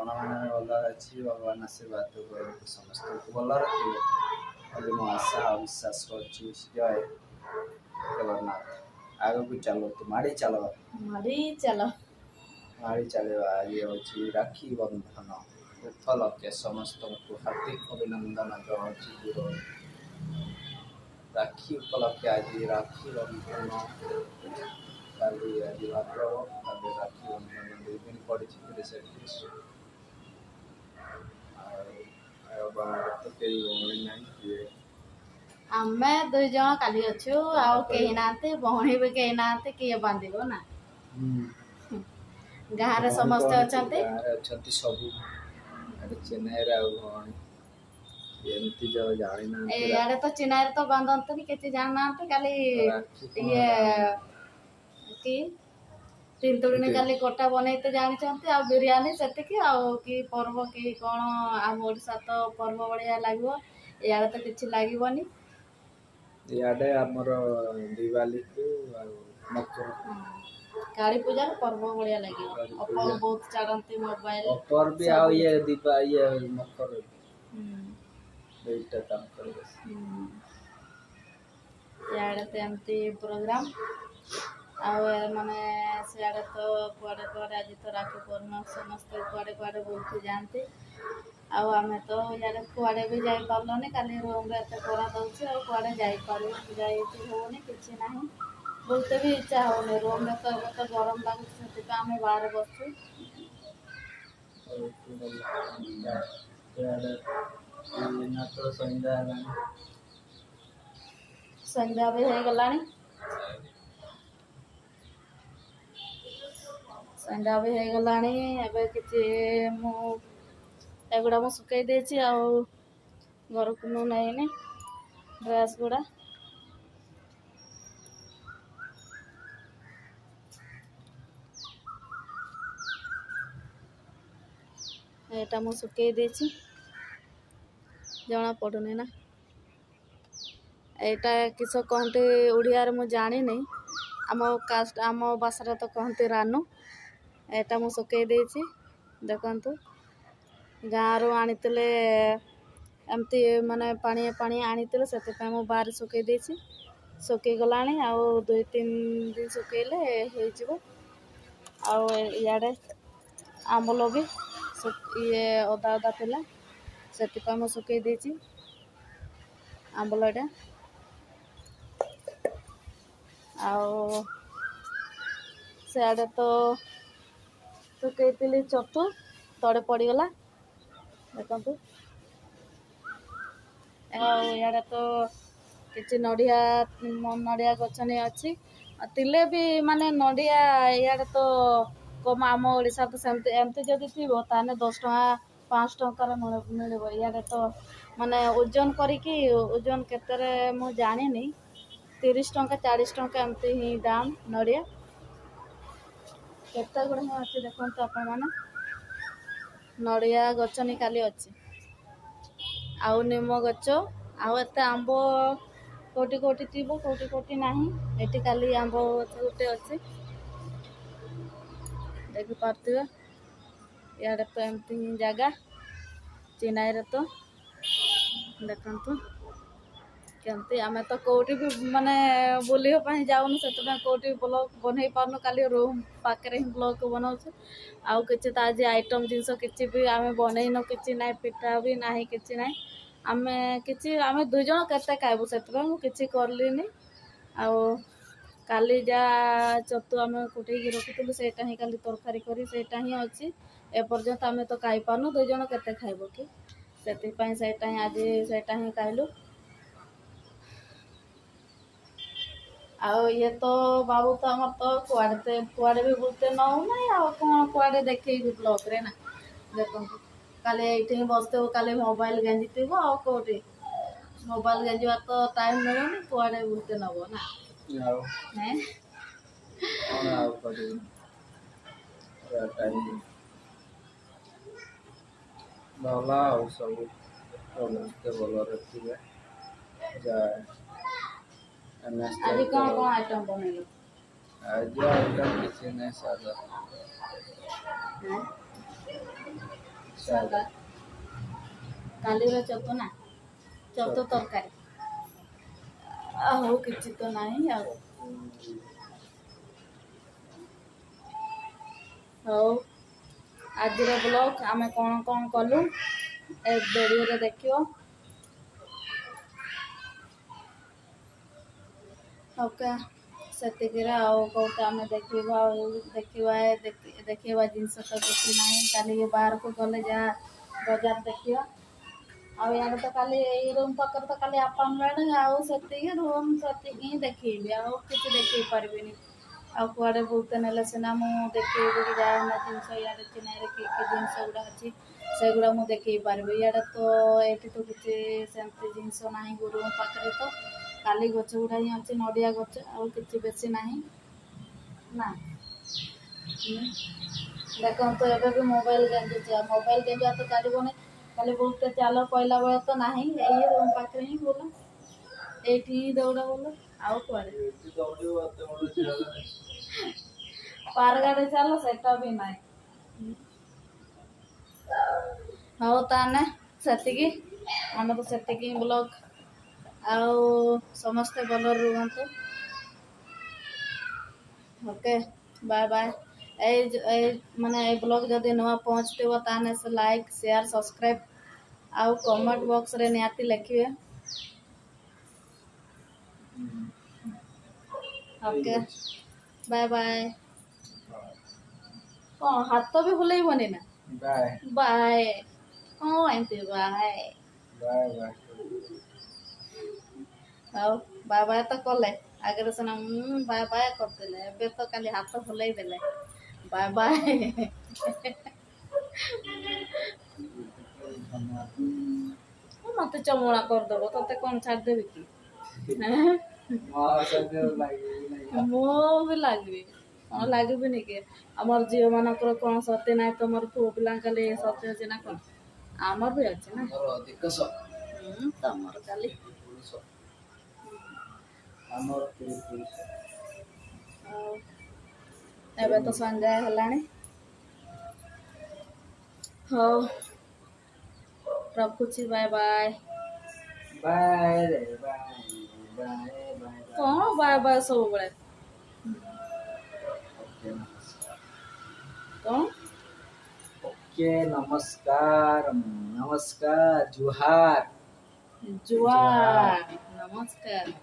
आपण मैंने भल अच्छी भगवान आशीर्वाद करते समस्त भल रखिए मो आशा और विश्वास कर जय जगन्नाथ आग को चलो तो माड़ी चलो माड़ी चलो आज हूँ राखी बंधन उपलक्षे समस्त को हार्दिक अभिनंदन जनाऊँ राखी उपलक्षे आज राखी बंधन काली आज भाद्रव काली राखी बंधन 2 दिन पड़ी से तो कई नहीं आमे 2 जन काली अच्छु आउ कहीं नाते भौणी भी कहीं नाते किए बांधिबो ना गाँ रे समस्त अछंते सब चेन्नई रे एमती जो जानी ना यारे तो चेन्नई तो बांधंतनी केते जान ना काली ये की तीन तुड़ी काली कोटा बनैते जानी आ बिरयानी सेति की आ की पर्व की कोन आम ओडिसा तो पर्व बढ़िया लागो यार तो किछि लागिबोनी याडे हमर दिवाली को मकर काली पूजा पर्व बढ़िया लगे अपर बहुत चाड़ती मोबाइल अपर भी आ ये दीपा ये मकर बेटा काम कर याडे तो एमती प्रोग्राम आ माने सियाडे तो कुआडे कुआडे आज तो राखी पूर्णिमा समस्त कुआडे कुआडे बुलते जानते आमे तो यार कुआडे भी जाई पारलोनी काली रूम रे एते कोरा दउछि आ कुआडे जाई होनी किछि नाही बोलते भी इच्छा होने रूम में तो गरम लगुच से आम बाहर बसु संध्या भी हो गला संध्या भी हो गला कि एगुड़ा मुझे सुखई देछि घर को मु नहीं ड्रेस गुड़ा एटा मु सुखई देछि जना पड़ुनी ना एटा किस कहते ओडिया रे मु जानी नहीं आम कास्ट आम भाषा तो कहते रानू एटा मु सुखई देछि देखंतु गाँ रू आनी एमती माने पानी पानी आनी से मु बाहर सुखई देछि सुखी गलानी आ 2-3 दिन सुखेले इे आंबल भी ये अदा अदा थिला से मु सुखई देछि आंबल एटा आड़े तो सुखई चतु तड़े पड़गला देखु यार तो किसी नड़िया नड़िया गच नहीं अच्छी तिले भी माने नड़िया यार तो कम आम ओडिशा तो सेमती एमती जदि थी ताने 10 टଙ୍କା 5 टंकार मिलबो यार तो माने ओजन करिकी ओजन केतरे मु जानी नहीं 30 टंका 40 टंका एमती ही दाम नड़िया केते गुड़े ही अच्छी देखते आपण माने नड़िया गच नहीं खाली अच्छी आउ निम गच आउ एत आंब कोटी कोटी थी कोटी कोटी नहीं एटी खाली आंब गच गोटे अच्छी देखि पार्थिबे याडे तो एमती जगह चेन्नई रे तो देखंतु केमती आमे तो कोटी भी माने बुलियो पई जाउनु सेतबे कोटी ब्लॉग बनै पारनु खाली रूम पाकरे ही ब्लॉग बनाउछु आउ किछि त आज आइटम जिंस किछि भी आमे बनैनो किछि नै पिठा भी नाही किछि नै आमे 2 जण केते खाइबु सेतबे मु किछि करलिनी आउ काली जा चतु आमे कुटैकी रखितलु सेटा ही काली तरकारी करी सेटा ही अछि ए पर्यंत आमे तो खाइ पारनु 2 जण केते खाइबो कि सेति पई सेटा ही आज सेटा ही खाइलु ये तो बाबू तो हमार तो कुआडे भी बुलते न नहीं आ कौन कुआडे देखे ब्लॉग रे ना देखो काले ये बसते काले मोबाइल गेंजी आ कौटे मोबाइल गेंजा तो टाइम मिलूनी कुआडे बुलते नब ना भला सब समस्ते भल रखिए आज कौन आइटम बनैलो आज आइटम किसी नहीं सादा ସାଲାଡ କାଲିର ଚତୁ ନା ଚତୁ ତରକାରୀ ଆଉ କିଛି ତ ନାହିଁ ଆଉ। ହଉ ଆଜିର ବ୍ଲଗ ଆମେ କ'ଣ କ'ଣ କଲୁ ଏ ଭିଡ଼ିଓରେ ଦେଖିବ। ଓକେ ସେତିକିରେ ଆଉ କେଉଁଟା ଆମେ ଦେଖିବା ଆଉ ଦେଖିବା ଜିନିଷ ତ କିଛି ନାହିଁ। କାଲି ବାହାରକୁ ଗଲେ ଯାହା ବଜାର ଦେଖିବା। ଆଉ ଇଆଡ଼େ ତ କାଲି ଏଇ ରୁମ୍ ପାଖରେ ତ କାଲି ଆପାର୍ଟମେଣ୍ଟ ଆଉ ସେତିକି ରୁମ୍ ସେତିକି ହିଁ ଦେଖେଇବି ଆଉ କିଛି ଦେଖେଇ ପାରିବିନି। ଆଉ କୁଆଡ଼େ ବୁଲତେ ନେଲେ ସିନା ମୁଁ ଦେଖେଇବି କି ଯାହା ନା ଜିନିଷ ଇଆଡ଼େ ଚେନ୍ନାଇରେ କି ଜିନିଷ ଗୁଡ଼ା ଅଛି ସେଗୁଡ଼ା ମୁଁ ଦେଖେଇ ପାରିବି। ଇଆଡ଼େ ତ ଏଇଠି ତ କିଛି ସେମିତି ଜିନିଷ ନାହିଁ ରୁମ୍ ପାଖରେ ତ କାଲି ଗଛ ଗୁଡ଼ା ହିଁ ଅଛି ନଡ଼ିଆ ଗଛ ଆଉ କିଛି ବେଶୀ ନାହିଁ ନା। ଦେଖନ୍ତୁ ଏବେ ବି ମୋବାଇଲ ଗେଞ୍ଜୁଛି ଆଉ ମୋବାଇଲ ଗେଞ୍ଜିବା ତ ଚାଲିବନି। କାଲି ବୁଲତେ ଚାଲ କହିଲା ବେଳେ ତ ନାହିଁ ଏଇ ରୁମ୍ ପାଖରେ ହିଁ ବୁଲ ଏଇଠି ହିଁ ଦୌଡ଼ ବୁଲ ଆଉ କୁଆଡ଼େ ପାର୍କ ଆଡ଼େ ଚାଲ ସେଟା ବି ନାହିଁ। ହଉ ତାହେଲେ ସେତିକି ଆମର ତ ସେତିକି ବ୍ଲଗ ଆଉ ସମସ୍ତେ ଭଲରେ ରୁହନ୍ତୁ। Okay bye bye. ଏଇ ମାନେ ଏଇ ବ୍ଲଗ ଯଦି ନୂଆ ପହଞ୍ଚିଥିବ ତାହେଲେ ସେ ଲାଇକ୍ ସେୟାର ସବସ୍କ୍ରାଇବ୍ ଆଉ କମେଣ୍ଟ ବକ୍ସରେ ନିହାତି ଲେଖିବେ। Okay bye bye. କ'ଣ ହାତ ବି ବୁଲେଇବନି ନା ବାଏ କ'ଣ ଏମିତି ବାଏ ଆଉ ବାଏ ବାଏ ତ କଲେ ଆଗରେ ସିନା ବାଏ ବାଏ କରିଦେଲେ ଏବେ ତ ଖାଲି ହାତ ବୁଲେଇ ଦେଲେ ବାଏ ବାଏ। ମତେ ଚମଡ଼ା କରିଦବ ତତେ କ'ଣ ଛାଡ଼ିଦେବି କି ମୁଁ ବି ଲାଗିବି କ'ଣ ଲାଗିବିନି କି। ଆମର ଝିଅ ମାନଙ୍କର କ'ଣ ସତ୍ୟ ନାହିଁ ତମର ପୁଅ ପିଲାଙ୍କ ଖାଲି ସତ୍ୟ ଅଛି ନା କ'ଣ ଆମର ବି ଅଛି ନା ତମର କାଲି ଆଉ ଏବେ ତ ସନ୍ଧ୍ୟା ହେଲାଣି। ହଉ ରଖୁଛି ବାଏ ବାଏ। କ'ଣ ବାଏ ବାଏ ସବୁବେଳେ କ'ଣ ओके नमस्कार नमस्कार जुहार जुआर नमस्कार।